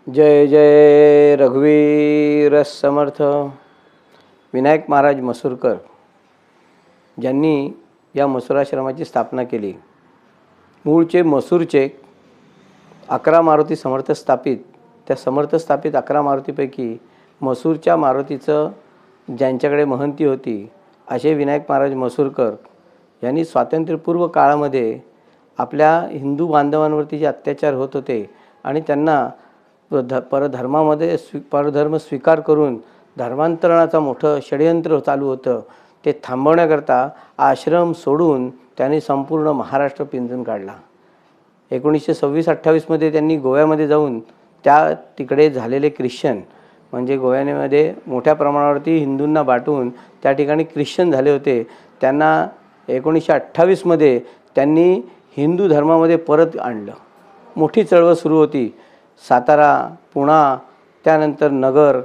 जय जय रघुवीर समर्थ. विनायक महाराज मसूरकर ज्यांनी या मसूराश्रमाची स्थापना केली. मूळचे मसूरचे 11 मारुती समर्थ स्थापित, त्या समर्थ स्थापित 11 मारुतीपैकी मसूरच्या मारुतीचं ज्यांच्याकडे महंती होती असे विनायक महाराज मसूरकर यांनी स्वातंत्र्यपूर्व काळामध्ये आपल्या हिंदू बांधवांवरती जे अत्याचार होत होते आणि त्यांना परधर्मामध्ये परधर्म स्वीकार करून धर्मांतरणाचं मोठं षडयंत्र चालू होतं, ते थांबवण्याकरता आश्रम सोडून त्यांनी संपूर्ण महाराष्ट्र पिंजून काढला. 1926-28मध्ये त्यांनी गोव्यामध्ये जाऊन त्या तिकडे झालेले ख्रिश्चन म्हणजे गोव्यामध्ये मोठ्या प्रमाणावरती हिंदूंना बाटून त्या ठिकाणी ख्रिश्चन झाले होते, त्यांना 1928मध्ये त्यांनी हिंदू धर्मामध्ये परत आणलं. मोठी चळवळ सुरू होती. सातारा, पुणा, त्यानंतर नगर,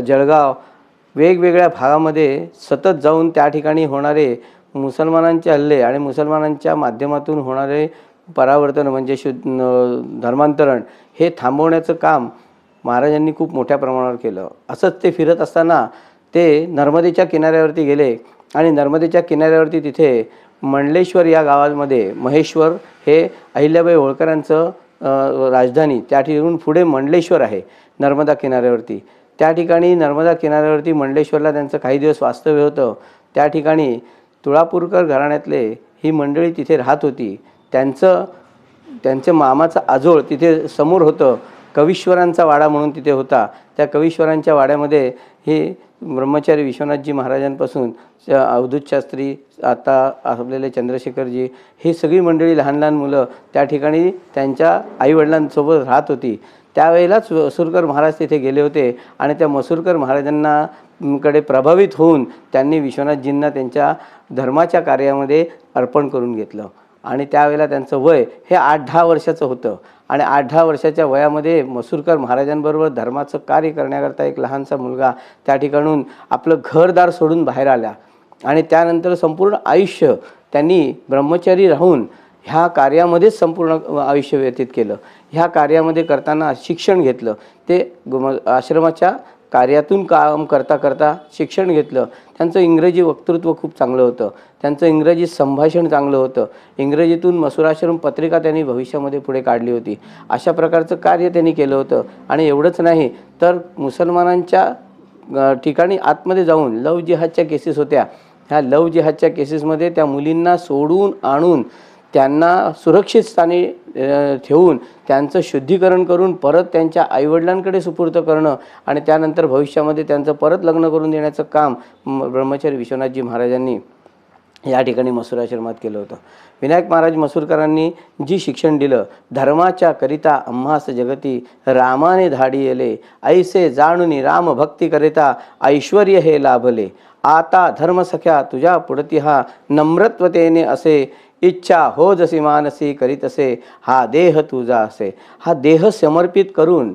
जळगाव वेगवेगळ्या भागामध्ये सतत जाऊन त्या ठिकाणी होणारे मुसलमानांचे हल्ले आणि मुसलमानांच्या माध्यमातून होणारे परावर्तन म्हणजे धर्मांतरण हे थांबवण्याचं काम महाराजांनी खूप मोठ्या प्रमाणावर केलं. असंच ते फिरत असताना ते नर्मदेच्या किनाऱ्यावरती गेले आणि नर्मदेच्या किनाऱ्यावरती तिथे मंडलेश्वर या गावामध्ये, महेश्वर हे अहिल्याबाई होळकरांचं राजधानी, त्या ठिकाणून पुढे मंडलेश्वर आहे नर्मदा किनाऱ्यावरती. त्या ठिकाणी नर्मदा किनाऱ्यावरती मंडलेश्वरला त्यांचं काही दिवस वास्तव्य होतं. त्या ठिकाणी तुळापूरकर घराण्यातले ही मंडळी तिथे राहत होती. त्यांचं मामाचं आजोळ तिथे समोर होतं. कवीश्वरांचा वाडा म्हणून तिथे होता. त्या कवीश्वरांच्या वाड्यामध्ये हे ब्रह्मचारी विश्वनाथजी महाराजांपासून अवधूत शास्त्री, आता असलेले चंद्रशेखरजी, ही सगळी मंडळी लहान लहान मुलं त्या ठिकाणी त्यांच्या आईवडिलांसोबत राहत होती. त्यावेळेलाच मसूरकर महाराज तिथे गेले होते आणि त्या मसूरकर महाराजांना कडे प्रभावित होऊन त्यांनी विश्वनाथजींना त्यांच्या धर्माच्या कार्यामध्ये अर्पण करून घेतलं. आणि त्यावेळेला त्यांचं वय हे 8-10 वर्षाचं होतं आणि 8-10 वर्षाच्या वयामध्ये मसूरकर महाराजांबरोबर धर्माचं कार्य करण्याकरता एक लहानसा मुलगा त्या ठिकाणून आपलं घरदार सोडून बाहेर आला आणि त्यानंतर संपूर्ण आयुष्य त्यांनी ब्रह्मचारी राहून ह्या कार्यामध्येच संपूर्ण आयुष्य व्यतीत केलं. ह्या कार्यामध्ये करताना शिक्षण घेतलं. ते आश्रमाच्या कार्यातून काम करता करता शिक्षण घेतलं. त्यांचं इंग्रजी वक्तृत्व खूप चांगलं होतं. त्यांचं इंग्रजी संभाषण चांगलं होतं. इंग्रजीतून मसूराश्रम पत्रिका त्यांनी भविष्यामध्ये पुढे काढली होती. अशा प्रकारचं कार्य त्यांनी केलं होतं. आणि एवढंच नाही तर मुसलमानांच्या ठिकाणी आतमध्ये जाऊन लव जिहादच्या केसेस होत्या. ह्या लव जिहादच्या केसेसमध्ये त्या मुलींना सोडून आणून त्यांना सुरक्षित स्थानी ठेवून त्यांचं शुद्धीकरण करून परत त्यांच्या आईवडिलांकडे सुपूर्द करणं आणि त्यानंतर भविष्यामध्ये त्यांचं परत लग्न करून देण्याचं काम ब्रह्मचारी विश्वनाथजी महाराजांनी या ठिकाणी मसूराश्रमात केलं होतं. विनायक महाराज मसूरकरांनी जी शिक्षण दिलं, धर्माच्या करिता आम्हास जगती रामाने धाडी येले, ऐसे जाणूनी राम भक्ती करिता ऐश्वर्य हे लाभले, आता धर्मसख्या तुझ्या पुढती हा नम्रत्वतेने असे, इच्छा हो जशी मानसी करीत असे, हा देह तुझा असे. हा देह समर्पित करून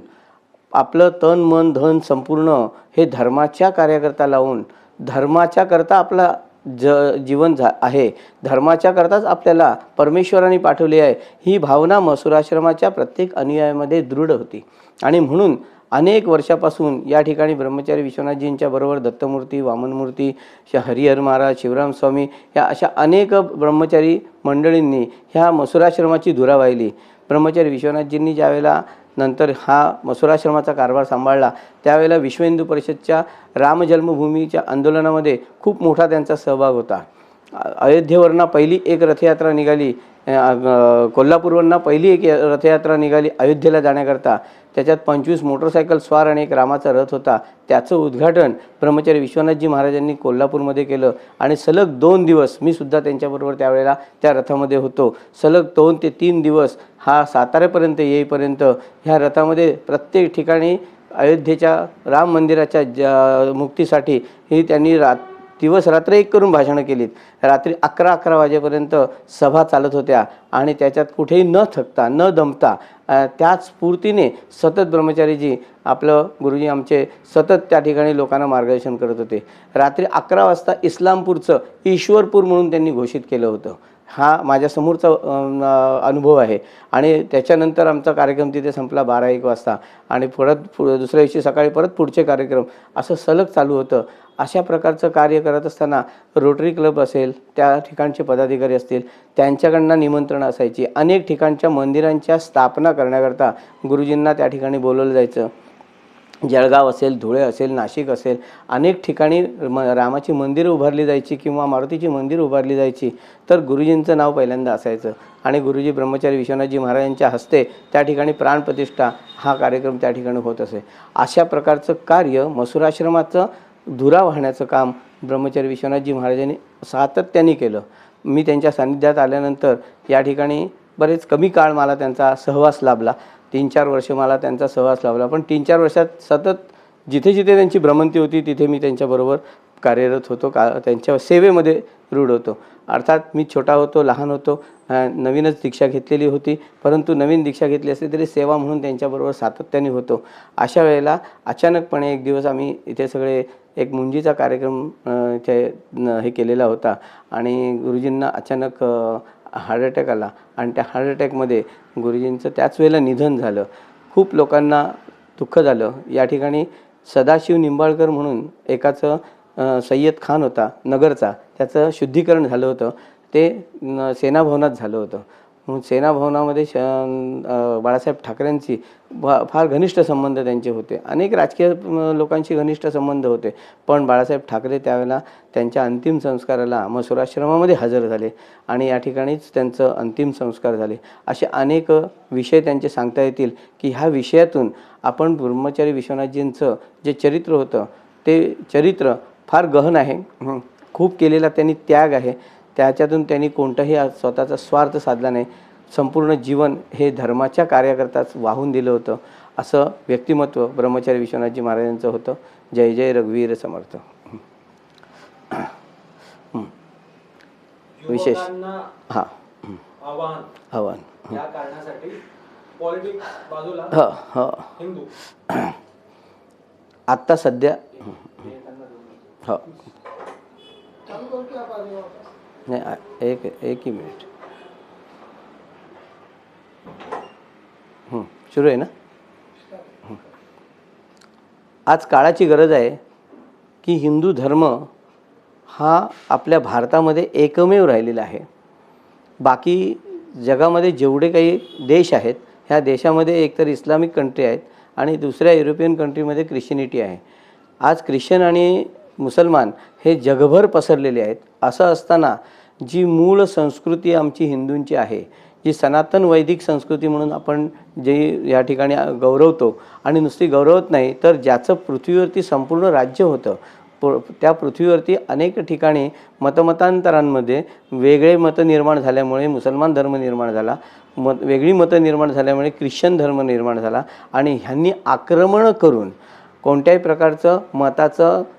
आपलं तन मन धन संपूर्ण हे धर्माच्या कार्याकरता लावून धर्माच्या करता आपला जीवन आहे, धर्माच्या करताच आपल्याला परमेश्वराने पाठवले आहे, ही भावना मसूराश्रमाच्या प्रत्येक अनुयायामध्ये दृढ होती. आणि म्हणून अनेक वर्षापासून या ठिकाणी ब्रह्मचारी विश्वनाथजींच्या बरोबर दत्तमूर्ती, वामनमूर्ती, हरिहर महाराज, शिवराम स्वामी या अशा अनेक ब्रह्मचारी मंडळींनी ह्या मसूराश्रमाची धुरा वाहिली. ब्रह्मचारी विश्वनाथजींनी ज्यावेळेला नंतर हा मसूराश्रमाचा कारभार सांभाळला त्यावेळेला विश्व हिंदू परिषदच्या राम जन्मभूमीच्या आंदोलनामध्ये खूप मोठा त्यांचा सहभाग होता. अयोध्येवरनं पहिली एक रथयात्रा निघाली, कोल्हापूरवरनं पहिली एक रथयात्रा निघाली अयोध्येला जाण्याकरता. त्याच्यात 25 मोटरसायकल स्वार आणि एक रामाचा रथ होता. त्याचं उद्घाटन ब्रह्मचारी विश्वनाथजी महाराजांनी कोल्हापूरमध्ये केलं. आणि सलग 2 दिवस मी सुद्धा त्यांच्याबरोबर त्यावेळेला त्या रथामध्ये होतो. सलग 2 ते 3 दिवस हा साताऱ्यापर्यंत येईपर्यंत ह्या रथामध्ये प्रत्येक ठिकाणी अयोध्येच्या राम मंदिराच्या मुक्तीसाठी ही त्यांनी दिवस रात्र एक करून भाषणं केलीत. रात्री 11 वाजेपर्यंत सभा चालत होत्या आणि त्याच्यात कुठेही न थकता न दमता त्याच स्फूर्तीने सतत ब्रह्मचारीजी आपलं गुरुजी आमचे सतत त्या ठिकाणी लोकांना मार्गदर्शन करत होते. रात्री 11 वाजता इस्लामपूरचं ईश्वरपूर म्हणून त्यांनी घोषित केलं होतं. हा माझ्यासमोरचा अनुभव आहे. आणि त्याच्यानंतर आमचा कार्यक्रम तिथे संपला 12-1 वाजता आणि दुसऱ्या दिवशी सकाळी परत पुढचे कार्यक्रम असं सलग चालू होतं. अशा प्रकारचं कार्य करत असताना रोटरी क्लब असेल, त्या ठिकाणचे पदाधिकारी असतील, त्यांच्याकडनं निमंत्रणं असायची. अनेक ठिकाणच्या मंदिरांच्या स्थापना करण्याकरता गुरुजींना त्या ठिकाणी बोलवलं जायचं. जळगाव असेल, धुळे असेल, नाशिक असेल, अनेक ठिकाणी रामाची मंदिरं उभारली जायची किंवा मारुतीची मंदिरं उभारली जायची, तर गुरुजींचं नाव पहिल्यांदा असायचं. आणि गुरुजी ब्रह्मचारी विश्वनाथजी महाराजांच्या हस्ते त्या ठिकाणी प्राणप्रतिष्ठा हा कार्यक्रम त्या ठिकाणी होत असे. अशा प्रकारचं कार्य मसुराश्रमाचं धुरा वाहण्याचं काम ब्रह्मचारी विश्वनाथजी महाराजांनी सातत्याने केलं. मी त्यांच्या सान्निध्यात आल्यानंतर या ठिकाणी बरेच कमी काळ मला त्यांचा सहवास लाभला. 3-4 वर्ष मला त्यांचा सहवास लाभला. पण 3-4 वर्षात सतत जिथे जिथे त्यांची भ्रमंती होती तिथे मी त्यांच्याबरोबर कार्यरत होतो, त्यांच्या सेवेमध्ये रूढ होतो. अर्थात मी छोटा होतो, लहान होतो, नवीनच दीक्षा घेतलेली होती, परंतु नवीन दीक्षा घेतली असली तरी सेवा म्हणून त्यांच्याबरोबर सातत्याने होतो. अशा वेळेला अचानकपणे एक दिवस आम्ही इथे सगळे एक मुंजीचा कार्यक्रम इथे हे केलेला होता आणि गुरुजींना अचानक हार्ट अटॅक आला आणि त्या हार्ट अटॅकमध्ये गुरुजींचं त्याच वेळेला निधन झालं. खूप लोकांना दुःख झालं. या ठिकाणी सदाशिव निंबाळकर म्हणून एकाचं सय्यद खान होता नगरचा, त्याचं शुद्धीकरण झालं होतं. ते सेनाभवनात झालं होतं. म्हणून सेनाभवनामध्ये बाळासाहेब ठाकरेंची फार घनिष्ठ संबंध त्यांचे होते. अनेक राजकीय लोकांशी घनिष्ठ संबंध होते. पण बाळासाहेब ठाकरे त्यावेळेला त्यांच्या अंतिम संस्काराला मसुराश्रमामध्ये हजर झाले आणि या ठिकाणीच त्यांचं अंतिम संस्कार झाले. असे अनेक विषय त्यांचे सांगता येतील की ह्या विषयातून आपण ब्रह्मचारी विश्वनाथजींचं जे चरित्र होतं ते चरित्र फार गहन आहे. खूप केलेला त्यांनी त्याग आहे. त्याच्यातून त्यांनी कोणताही स्वतःचा स्वार्थ साधला नाही. संपूर्ण जीवन हे धर्माच्या कार्याकरताच वाहून दिलं होतं. असं व्यक्तिमत्व ब्रह्मचारी विश्वनाथजी महाराजांचं होतं. जय जय रघुवीर समर्थ. विशेष हां आव्हान या कारणासाठी पॉलिटिक्स बाजूला हिंदू आत्ता सध्या हो नाही एक ही मिनिट सुरू आहे ना. आज काळाची गरज आहे की हिंदू धर्म हा आपल्या भारतामध्ये एकमेव राहिलेला आहे. बाकी जगामध्ये जेवढे काही देश आहेत ह्या देशामध्ये एकतर इस्लामिक कंट्री आहेत आणि दुसऱ्या युरोपियन कंट्रीमध्ये ख्रिश्चनिटी आहे. आज ख्रिश्चन आणि मुसलमान हे जगभर पसरलेले आहेत. असं असताना जी मूळ संस्कृती आमची हिंदूंची आहे, जी सनातन वैदिक संस्कृती म्हणून आपण जे या ठिकाणी गौरवतो आणि नुसती गौरवत नाही तर ज्याचं पृथ्वीवरती संपूर्ण राज्य होतं, त्या पृथ्वीवरती अनेक ठिकाणी मतमतांतरांमध्ये वेगळे मतं निर्माण झाल्यामुळे मुसलमान धर्म निर्माण झाला, वेगळी मतं निर्माण झाल्यामुळे ख्रिश्चन धर्म निर्माण झाला आणि ह्यांनी आक्रमण करून कोणत्याही प्रकारचं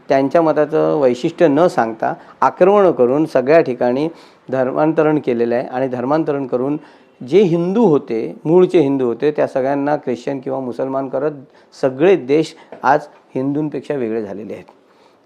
त्यांच्या मताचं वैशिष्ट्य न सांगता आक्रमण करून सगळ्या ठिकाणी धर्मांतरण केलेलं आहे. आणि धर्मांतरण करून जे हिंदू होते, मूळचे हिंदू होते, त्या सगळ्यांना ख्रिश्चन किंवा मुसलमान करत सगळे देश आज हिंदूंपेक्षा वेगळे झालेले आहेत.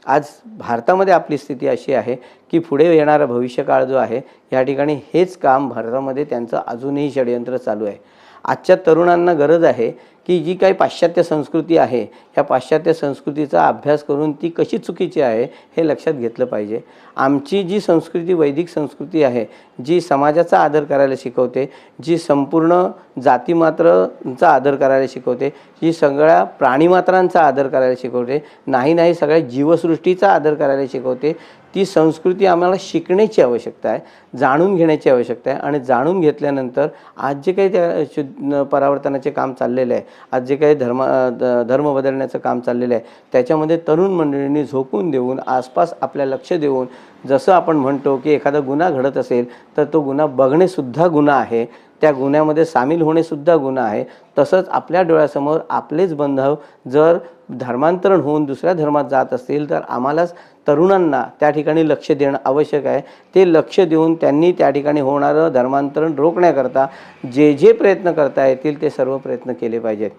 आज भारतामध्ये आपली स्थिती अशी आहे की पुढे येणारा भविष्यकाळ जो आहे या ठिकाणी हेच काम भारतामध्ये त्यांचं अजूनही षडयंत्र चालू आहे. आजच्या तरुणांना गरज आहे की जी काही पाश्चात्य संस्कृती आहे ह्या पाश्चात्य संस्कृतीचा अभ्यास करून ती कशी चुकीची आहे हे लक्षात घेतलं पाहिजे. आमची जी संस्कृती वैदिक संस्कृती आहे, जी समाजाचा आदर करायला शिकवते, जी संपूर्ण जातीमात्रांचा आदर करायला शिकवते, जी सगळ्या प्राणीमात्रांचा आदर करायला शिकवते, नाही सगळ्या जीवसृष्टीचा आदर करायला शिकवते, ती संस्कृती आम्हाला शिकण्याची आवश्यकता आहे, जाणून घेण्याची आवश्यकता आहे. आणि जाणून घेतल्यानंतर आज जे काही त्या परावर्तनाचे काम चाललेलं आहे, आज जे काही धर्म बदलण्याचं काम चाललेलं आहे, त्याच्यामध्ये तरुण मंडळींनी झोकून देऊन आसपास आपल्या लक्ष देऊन, जसं आपण म्हणतो की एखादा गुन्हा घडत असेल तर तो गुन्हा बघणेसुद्धा गुन्हा आहे, त्या गुन्ह्यामध्ये सामील होणेसुद्धा गुन्हा आहे. तसंच आपल्या डोळ्यासमोर आपलेच बांधव जर धर्मांतरण होऊन दुसऱ्या धर्मात जात असतील तर आम्हालाच तरुणांना त्या ठिकाणी लक्ष देणं आवश्यक आहे. ते लक्ष देऊन त्यांनी त्या ठिकाणी होणारं धर्मांतरण रोखण्याकरता जे प्रयत्न करता येतील ते सर्व प्रयत्न केले पाहिजेत.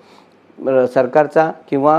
सरकारचा किंवा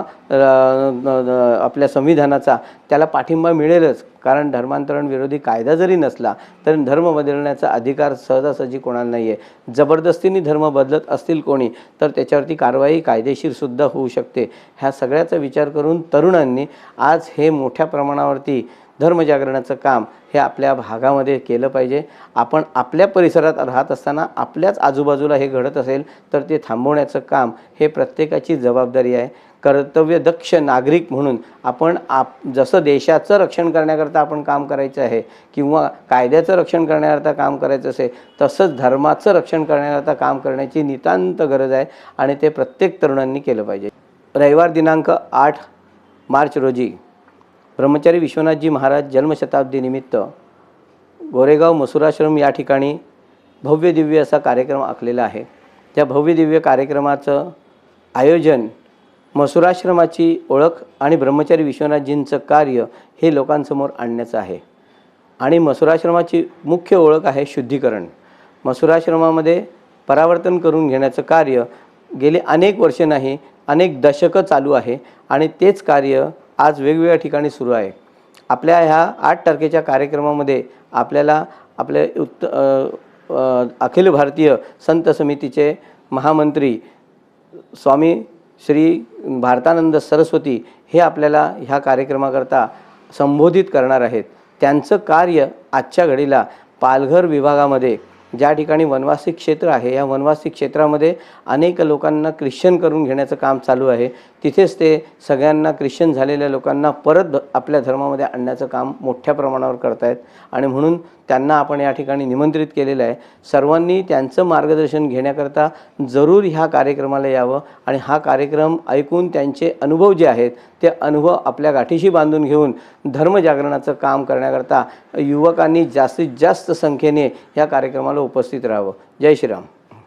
आपल्या संविधानाचा त्याला पाठिंबा मिळेलच. कारण धर्मांतरण विरोधी कायदा जरी नसला तर धर्म बदलण्याचा अधिकार सहजासहजी कोणाला नाही आहे. जबरदस्तीने धर्म बदलत असतील कोणी तर त्याच्यावरती कारवाई कायदेशीरसुद्धा होऊ शकते. ह्या सगळ्याचा विचार करून तरुणांनी आज हे मोठ्या प्रमाणावरती धर्मजागरणाचं काम हे आपल्या भागामध्ये केलं पाहिजे. आपण आपल्या परिसरात राहत असताना आपल्याच आजूबाजूला हे घडत असेल तर ते थांबवण्याचं काम हे प्रत्येकाची जबाबदारी आहे. कर्तव्यदक्ष नागरिक म्हणून आपण जसं देशाचं रक्षण करण्याकरता आपण काम करायचं आहे किंवा कायद्याचं रक्षण करण्याकरता काम करायचं असेल तसंच धर्माचं रक्षण करण्याकरता काम करण्याची नितांत गरज आहे आणि ते प्रत्येक तरुणांनी केलं पाहिजे. रविवार दिनांक 8 मार्च रोजी ब्रह्मचारी विश्वनाथजी महाराज जन्मशताब्दीनिमित्त गोरेगाव मसुराश्रम या ठिकाणी भव्य दिव्य असा कार्यक्रम आखलेला आहे. त्या भव्य दिव्य कार्यक्रमाचं आयोजन मसुराश्रमाची ओळख आणि ब्रह्मचारी विश्वनाथजींचं कार्य हे लोकांसमोर आणण्याचं आहे. आणि मसुराश्रमाची मुख्य ओळख आहे शुद्धीकरण. मसुराश्रमामध्ये परावर्तन करून घेण्याचं कार्य गेले अनेक वर्ष नाही अनेक दशकं चालू आहे आणि तेच कार्य आज वेगवेगळ्या ठिकाणी सुरू आहे. आपल्या ह्या 8 तारखेच्या कार्यक्रमामध्ये आपल्याला आपले अखिल भारतीय संत समितीचे महामंत्री स्वामी श्री भारतानंद सरस्वती हे आपल्याला ह्या कार्यक्रमाकरता संबोधित करणार आहेत. त्यांचं कार्य आजच्या घडीला पालघर विभागामध्ये ज्या ठिकाणी वनवासी क्षेत्र आहे या वनवासी क्षेत्रामध्ये अनेक लोकांना ख्रिश्चन करून घेण्याचं काम चालू आहे. तिथेच ते सगळ्यांना ख्रिश्चन झालेल्या लोकांना परत आपल्या धर्मामध्ये आणण्याचं काम मोठ्या प्रमाणावर करतायत आणि म्हणून त्यांना आपण या ठिकाणी निमंत्रित केलेलं आहे. सर्वांनी त्यांचं मार्गदर्शन घेण्याकरता जरूर ह्या कार्यक्रमाला यावं आणि हा कार्यक्रम ऐकून त्यांचे अनुभव जे आहेत ते अनुभव आपल्या गाठीशी बांधून घेऊन धर्मजागरणाचं काम करण्याकरता युवकांनी जास्तीत जास्त संख्येने या कार्यक्रमाला उपस्थित राहावं. जय श्रीराम.